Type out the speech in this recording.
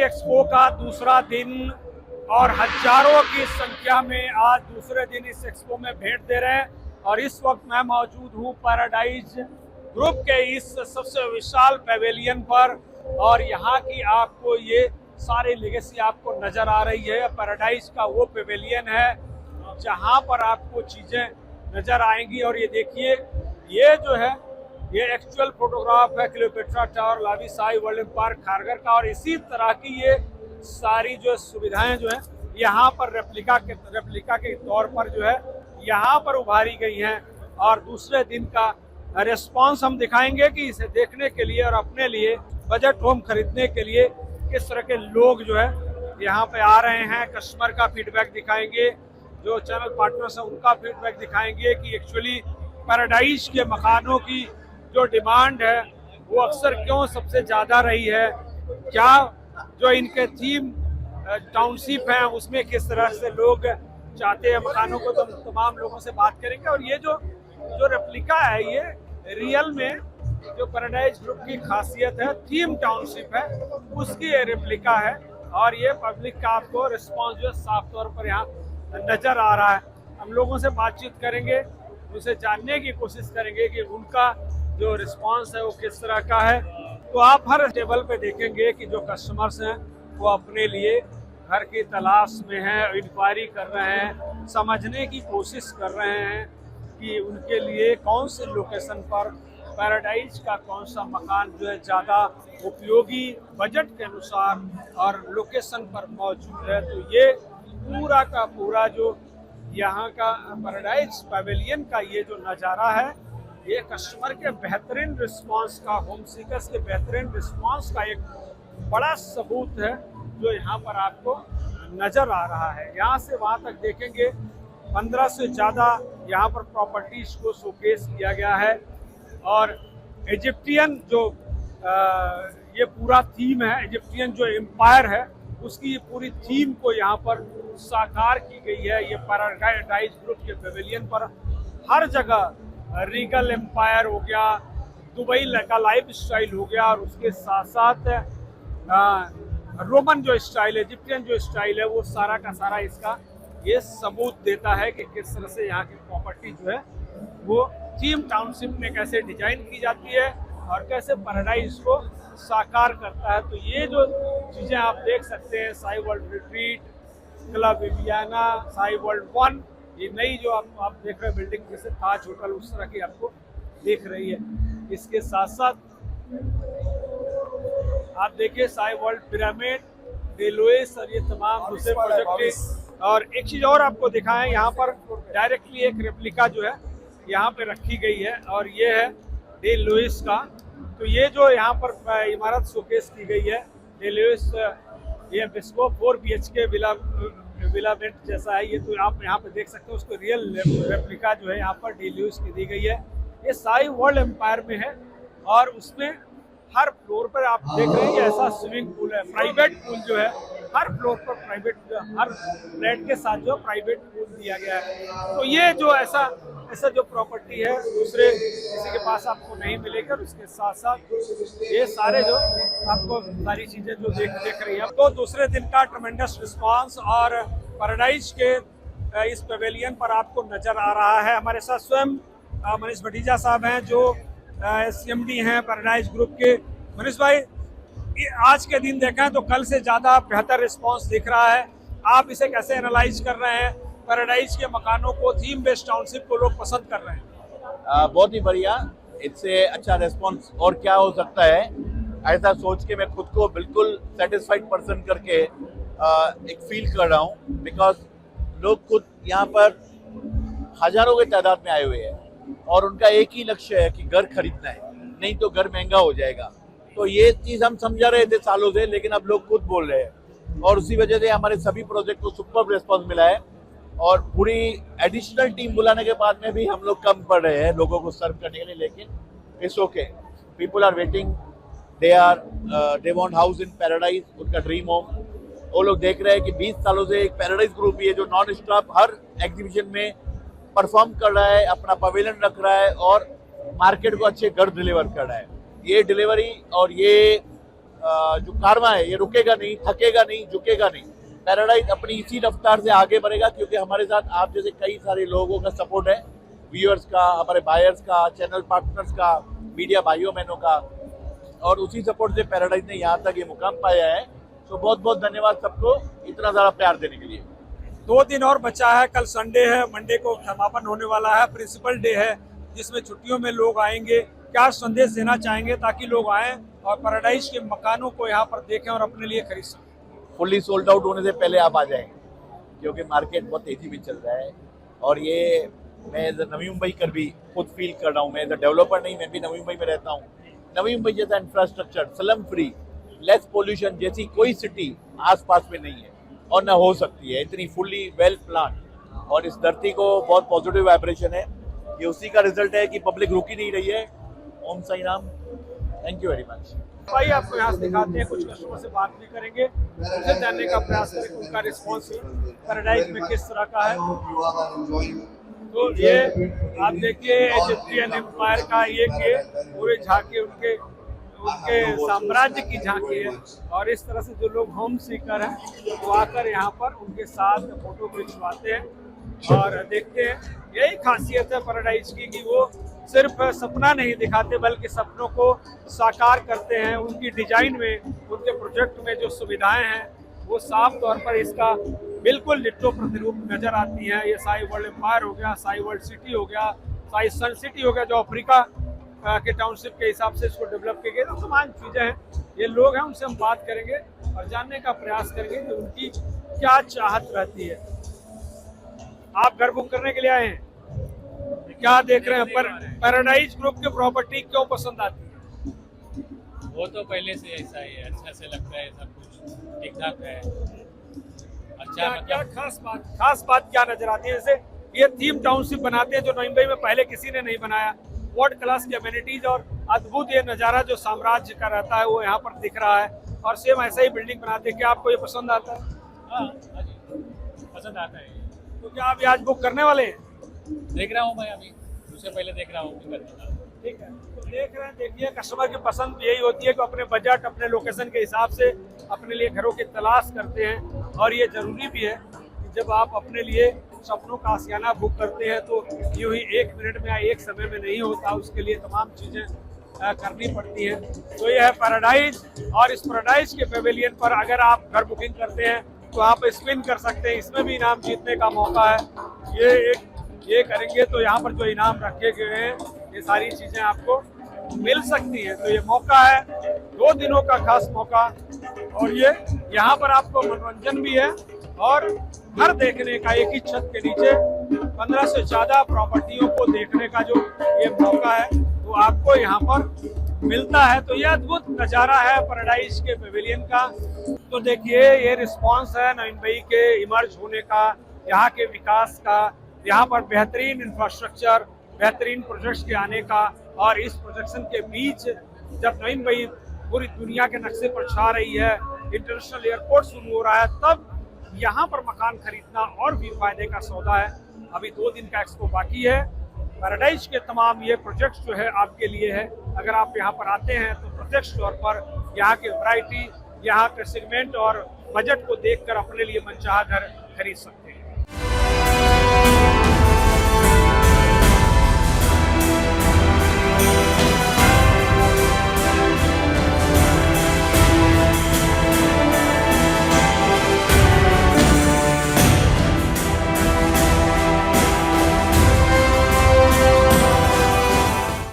Property expo का दूसरा दिन और हजारों की संख्या में आज दूसरे दिन इस एक्सपो में भेंट दे रहे हैं। और इस वक्त मैं मौजूद हूँ पैराडाइज ग्रुप के इस सबसे विशाल पेवेलियन पर, और यहाँ की आपको ये सारी लेगेसी आपको नजर आ रही है। पैराडाइज का वो पेवेलियन है जहाँ पर आपको चीजें नजर आएंगी। और ये देखिए, ये जो है ये एक्चुअल फोटोग्राफ है क्लियोपेट्रा टावर, लावी साई, वर्ल्ड एम्पायर, खारघर का। और इसी तरह की ये सारी जो सुविधाएं जो है यहाँ पर रेप्लिका के तौर पर जो है यहाँ पर उभारी गई हैं। और दूसरे दिन का रिस्पांस हम दिखाएंगे कि इसे देखने के लिए और अपने लिए बजट होम खरीदने के लिए किस तरह के लोग जो है यहाँ पे आ रहे हैं। कस्टमर का फीडबैक दिखाएंगे, जो चैनल पार्टनर्स हैं उनका फीडबैक दिखाएंगे कि एक्चुअली पैराडाइज के मकानों की जो डिमांड है वो अक्सर क्यों सबसे ज़्यादा रही है, क्या जो इनके थीम टाउनशिप हैं उसमें किस तरह से लोग चाहते हैं मकानों को। तो तमाम लोगों से बात करेंगे। और ये जो रेप्लिका है ये रियल में जो पैराडाइज ग्रुप की खासियत है, थीम टाउनशिप है, उसकी ये रेप्लिका है। और ये पब्लिक का आपको रिस्पॉन्स जो है साफ तौर पर यहाँ नजर आ रहा है। हम लोगों से बातचीत करेंगे, उनसे जानने की कोशिश करेंगे कि उनका जो रिस्पॉन्स है वो किस तरह का है। तो आप हर टेबल पे देखेंगे कि जो कस्टमर्स हैं वो अपने लिए घर की तलाश में हैं, इंक्वायरी कर रहे हैं, समझने की कोशिश कर रहे हैं कि उनके लिए कौन सी लोकेशन पर पैराडाइज का कौन सा मकान जो है ज़्यादा उपयोगी बजट के अनुसार और लोकेशन पर मौजूद है। तो ये पूरा का पूरा जो यहाँ का पैराडाइज पैवेलियन का ये जो नज़ारा है, ये कस्टमर के बेहतरीन रिस्पांस का, होम सीकर्स के बेहतरीन रिस्पांस का एक बड़ा सबूत है जो यहाँ पर आपको नज़र आ रहा है। यहाँ से वहाँ तक देखेंगे 15 से ज़्यादा यहाँ पर प्रॉपर्टीज को शोकेस किया गया है। और इजिप्टियन जो ये पूरा थीम है, इजिप्टियन जो एम्पायर है उसकी पूरी थीम को यहाँ पर साकार की गई है। ये पैराडाइज ग्रुप के पेवेलियन पर हर जगह रीगल एम्पायर हो गया, दुबई का लाइफ स्टाइल हो गया, और उसके साथ साथ रोमन जो स्टाइल है, इजिप्टियन जो स्टाइल है, वो सारा का सारा इसका ये सबूत देता है कि किस तरह से यहाँ की प्रॉपर्टी जो है वो थीम टाउनशिप में कैसे डिजाइन की जाती है और कैसे पैराडाइज को साकार करता है। तो ये जो चीज़ें आप देख सकते हैं, Sai world retreat, club Viviana, Sai world 1, ये नई जो आप देख रहे हैं बिल्डिंग जैसे ताज होटल उस तरह की आपको दिख रही है। इसके साथ साथ आप देखिए साई वर्ल्ड पिरामिड, डेलोइस और ये तमाम दूसरे प्रोजेक्ट। और एक चीज़ और आपको दिखाएं, यहाँ पर डायरेक्टली एक रेप्लिका जो है यहाँ पे रखी गई है और ये है डेलोइस का। तो ये जो यहाँ पर इमारत शोकेस की गई है डेलोइस, ये बिस्को 4 BHK विलामेंट जैसा है ये। तो आप यहाँ पे देख सकते हो उसको रियल रेप्लिका जो है यहाँ पर डेलोइस की दी गई है। ये साई वर्ल्ड एम्पायर में है और उसमें हर फ्लोर पर आप देख रहे हैं ऐसा स्विमिंग पूल है, प्राइवेट पूल जो है हर फ्लोर पर प्राइवेट, हर फ्लैट के साथ जो प्राइवेट पूल दिया गया है। तो ये जो ऐसा जो प्रॉपर्टी है दूसरे किसी के पास आपको नहीं मिलेगा। और उसके साथ साथ ये सारे जो आपको सारी चीजें जो देख रही है। तो दूसरे दिन का ट्रमेंडस रिस्पांस और पैराडाइज के इस पेवेलियन पर आपको नजर आ रहा है। हमारे साथ स्वयं मनीष भटीजा साहब हैं जो CMD हैं पैराडाइज ग्रुप के। मनीष भाई, आज के दिन देखें तो कल से ज़्यादा बेहतर रिस्पांस दिख रहा है, आप इसे कैसे एनालाइज कर रहे हैं? पैराडाइज के मकानों को, थीम बेस्ड टाउनशिप को लोग पसंद कर रहे हैं। बहुत ही बढ़िया, इससे अच्छा रिस्पांस और क्या हो सकता है, ऐसा सोच के मैं खुद को बिल्कुल सेटिस्फाइड पर्सन करके एक फील कर रहा हूँ। बिकॉज लोग खुद यहाँ पर हजारों के तादाद में आए हुए हैं और उनका एक ही लक्ष्य है कि घर खरीदना है, नहीं तो घर महंगा हो जाएगा। तो ये चीज़ हम समझा रहे थे सालों से, लेकिन अब लोग खुद बोल रहे हैं और उसी वजह से हमारे सभी प्रोजेक्ट को सुपर रिस्पांस मिला है। और पूरी एडिशनल टीम बुलाने के बाद में भी हम लोग कम पड़ रहे हैं लोगों को सर्व करने के लिए, लेकिन it's okay, people are waiting, they want house in paradise, उनका ड्रीम होम। वो लोग देख रहे हैं कि 20 सालों से एक पैराडाइज ग्रुप भी है जो नॉन स्टॉप हर एग्जीबिशन में परफॉर्म कर रहा है, अपना पवेलियन रख रहा है और मार्केट को अच्छे घर डिलीवर कर रहा है। ये डिलीवरी और ये जो कारवां है ये रुकेगा नहीं, थकेगा नहीं, झुकेगा नहीं। पैराडाइज अपनी इसी रफ्तार से आगे बढ़ेगा क्योंकि हमारे साथ आप जैसे कई सारे लोगों का सपोर्ट है, व्यूअर्स का, हमारे बायर्स का, चैनल पार्टनर्स का, मीडिया भाइयों बहनों का, और उसी सपोर्ट से पैराडाइज ने यहाँ तक ये मुकाम पाया है। तो बहुत बहुत धन्यवाद सबको इतना ज़्यादा प्यार देने के लिए। 2 दिन और बचा है, कल संडे है, मंडे को समापन होने वाला है, प्रिंसिपल डे है जिसमें छुट्टियों में लोग आएंगे। क्या संदेश देना चाहेंगे ताकि लोग आएं और पैराडाइज के मकानों को यहाँ पर देखें और अपने लिए खरीद सकें? फुल्ली सोल्ड आउट होने से पहले आप आ जाएं क्योंकि मार्केट बहुत तेजी में चल रहा है। और ये मैं एज नवी मुंबई कर भी खुद फील कर रहा हूँ। मैं एज डेवलपर नहीं, मैं भी नवी मुंबई में रहता हूँ। नवी मुंबई जैसा infrastructure, slum free, less pollution जैसी कोई सिटी आसपास में नहीं है और ना हो सकती है। इतनी फुल्ली वेल प्लान, और इस धरती को बहुत पॉजिटिव वाइब्रेशन है। ये उसी का रिजल्ट है कि पब्लिक रुक ही नहीं रही है। Om Sai Ram, thank you very much. भाई आपको यहाँ से दिखाते हैं, कुछ कस्टमर से बात भी करेंगे, उनसे जानने का प्रयास करेंगे उनका रिस्पॉन्स पैराडाइज में किस तरह का है। तो ये आप देखिए इजिप्शियन एम्पायर का ये कि पूरे झांकी उनके साम्राज्य की झांकी है। और इस तरह से जो लोग होम सीकर हैं वो आकर यहाँ पर उनके साथ फोटो खिंचवाते हैं और देखते हैं। यही खासियत है पैराडाइज की कि वो सिर्फ सपना नहीं दिखाते बल्कि सपनों को साकार करते हैं। उनकी डिजाइन में, उनके प्रोजेक्ट में जो सुविधाएं हैं वो साफ तौर पर इसका बिल्कुल डिट्टो प्रतिरूप नजर आती हैं। ये साई वर्ल्ड एम्पायर हो गया, साई वर्ल्ड सिटी हो गया, साई सन सिटी हो गया जो अफ्रीका के टाउनशिप के हिसाब से इसको डेवलप किए गए। तो तमाम चीज़ें हैं। ये लोग हैं, उनसे हम बात करेंगे और जानने का प्रयास करेंगे कि उनकी क्या चाहत रहती है। आप घर बुक करने के लिए आए हैं, क्या देख रहे हैं? पैराडाइज ग्रुप की प्रॉपर्टी क्यों पसंद आती है? वो तो पहले से ऐसा ही है, अच्छा से लगता है, सब कुछ ठीक ठाक है। अच्छा क्या खास बात क्या नजर आती है? जैसे ये थीम टाउनशिप बनाते हैं जो नई मुंबई में पहले किसी ने नहीं बनाया। वर्ल्ड क्लास की अमेनिटीज और अद्भुत ये नज़ारा जो साम्राज्य का रहता है वो यहाँ पर दिख रहा है। और सेम ऐसा ही बिल्डिंग बनाते हैं। क्या आपको ये पसंद आता है? हाँ जी, पसंद आता है। तो क्या आप आज बुक करने वाले हैं? देख रहा हूँ मैं, अभी उससे पहले देख रहा हूँ। ठीक है, तो देख रहे हैं। देखिए कस्टमर की पसंद यही होती है कि अपने बजट, अपने लोकेशन के हिसाब से अपने लिए घरों की तलाश करते हैं। और ये ज़रूरी भी है कि जब आप अपने लिए सपनों का आशियाना बुक करते हैं तो यूँ ही 1 मिनट में या एक समय में नहीं होता, उसके लिए तमाम चीज़ें करनी पड़ती हैं। तो ये है पैराडाइज, और इस पैराडाइज के पेविलियन पर अगर आप घर बुकिंग करते हैं तो आप स्पिन कर सकते हैं। इसमें भी इनाम जीतने का मौका है। ये करेंगे तो यहाँ पर जो इनाम रखे गए हैं ये सारी चीज़ें आपको मिल सकती हैं। तो ये मौका है, 2 दिनों का खास मौका। और ये यहाँ पर आपको मनोरंजन भी है और घर देखने का, एक ही छत के नीचे 15 से ज़्यादा प्रॉपर्टियों को देखने का जो ये मौका है वो आपको यहाँ पर मिलता है। तो ये अद्भुत नज़ारा है पैराडाइज के पेविलियन का। तो देखिए ये रिस्पॉन्स है नई मुंबई के इमर्ज होने का, यहाँ के विकास का, यहाँ पर बेहतरीन इंफ्रास्ट्रक्चर, बेहतरीन प्रोजेक्ट्स के आने का। और इस प्रोजेक्शन के बीच जब नई मुंबई पूरी दुनिया के नक्शे पर छा रही है, इंटरनेशनल एयरपोर्ट शुरू हो रहा है, तब यहाँ पर मकान खरीदना और भी फायदे का सौदा है। अभी 2 दिन का एक्सपो बाकी है। पैराडाइज के तमाम ये प्रोजेक्ट्स जो है आपके लिए है। अगर आप यहाँ पर आते हैं तो प्रत्यक्ष तौर पर यहाँ की वैरायटी, यहाँ के सेगमेंट और बजट को देखकर अपने लिए मनचाहा घर खरीद सकते हैं।